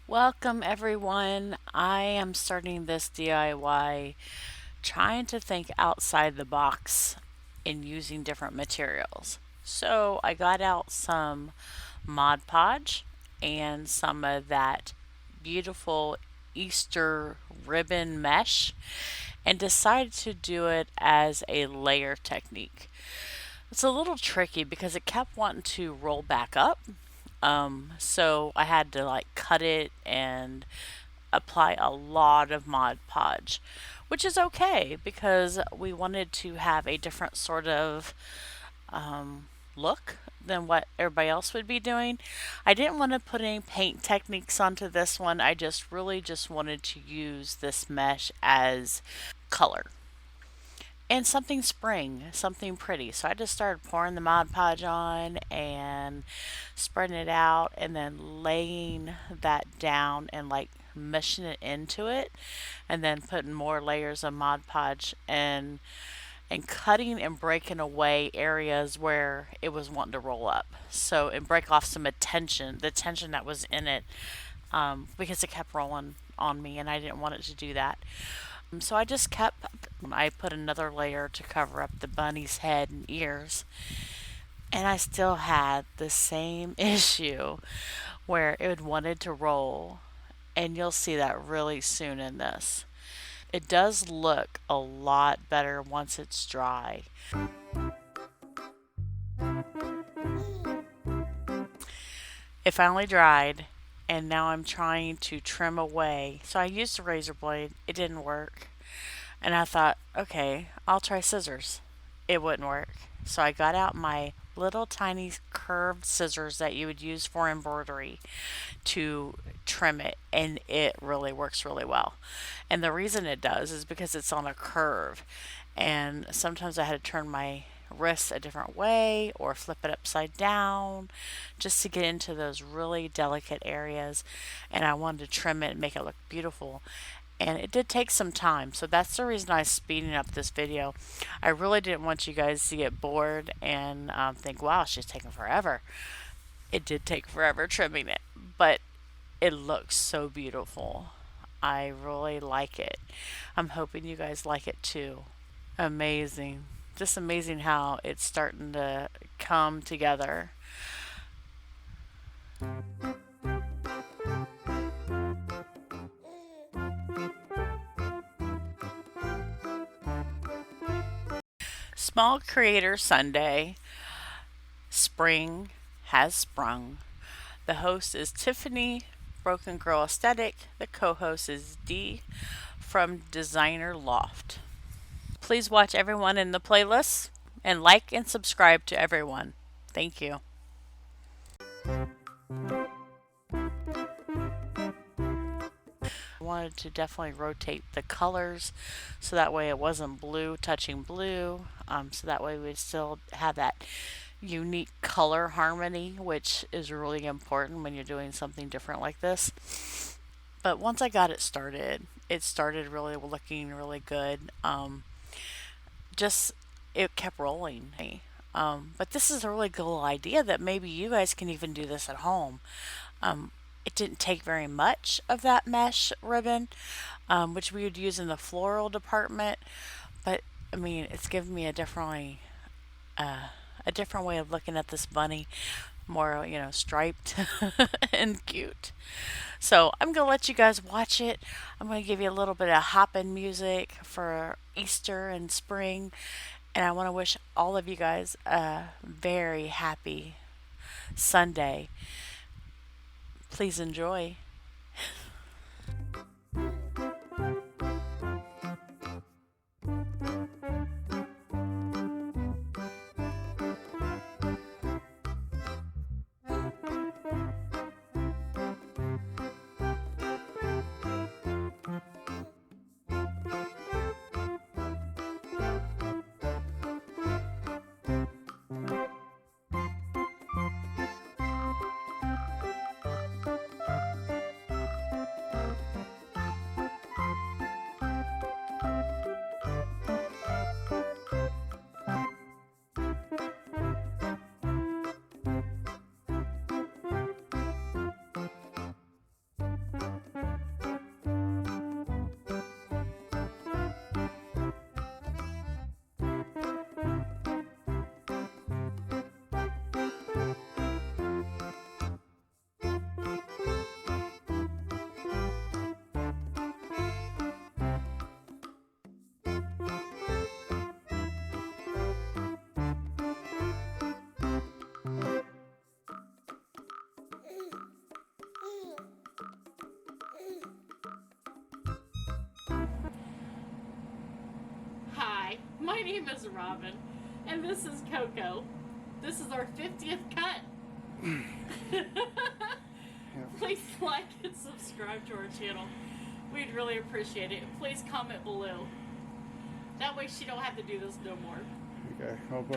Welcome everyone. I am starting this DIY trying to think outside the box in using different materials. So I got out some Mod Podge and some of that beautiful Easter ribbon mesh and decided to do it as a layer technique. It's a little tricky because it kept wanting to roll back up. So I had to like cut it and apply a lot of Mod Podge, which is okay because we wanted to have a different sort of look than what everybody else would be doing. I didn't want to put any paint techniques onto this one. I just really just wanted to use this mesh as color and something spring, something pretty. So I just started pouring the Mod Podge on and spreading it out and then laying that down and like mushing it into it and then putting more layers of Mod Podge and cutting and breaking away areas where it was wanting to roll up. So and break off some tension, the tension that was in it, because it kept rolling on me and I didn't want it to do that. So I just kept, I put another layer to cover up the bunny's head and ears, and I still had the same issue where it wanted to roll, and you'll see that really soon in this. It does look a lot better once it's dry. It finally dried, and now I'm trying to trim away. So I used a razor blade, it didn't work. And I thought, okay, I'll try scissors. It wouldn't work. So I got out my little tiny curved scissors that you would use for embroidery to trim it, and it really works really well. And the reason it does is because it's on a curve, and sometimes I had to turn my wrist a different way or flip it upside down just to get into those really delicate areas, and I wanted to trim it and make it look beautiful, and it did take some time. So that's the reason I was speeding up this video. I really didn't want you guys to get bored and think, wow, she's taking forever. It did take forever trimming it, but it looks so beautiful. I really like it. I'm hoping you guys like it too. Amazing. Just amazing how it's starting to come together. Small Creator Sunday. Spring has sprung. The host is Tiffany, Broken Girl Aesthetic. The co host is Dee from Designer Loft. Please watch everyone in the playlist and like and subscribe to everyone. Thank you. I wanted to definitely rotate the colors so that way it wasn't blue touching blue. So that way we'd still have that unique color harmony, which is really important when you're doing something different like this. But once I got it started really looking really good. Just it kept rolling. But this is a really cool idea that maybe you guys can even do this at home. It didn't take very much of that mesh ribbon, which we would use in the floral department. But I mean, it's given me a different way of looking at this bunny, more striped and cute. So I'm gonna let you guys watch it. I'm gonna give you a little bit of hoppin' music for Easter and spring, and I want to wish all of you guys a very happy Sunday. Please enjoy. My name is Robin, and this is Coco. This is our 50th cut. Please like and subscribe to our channel. We'd really appreciate it. Please comment below. That way she don't have to do this no more. Okay. I'll put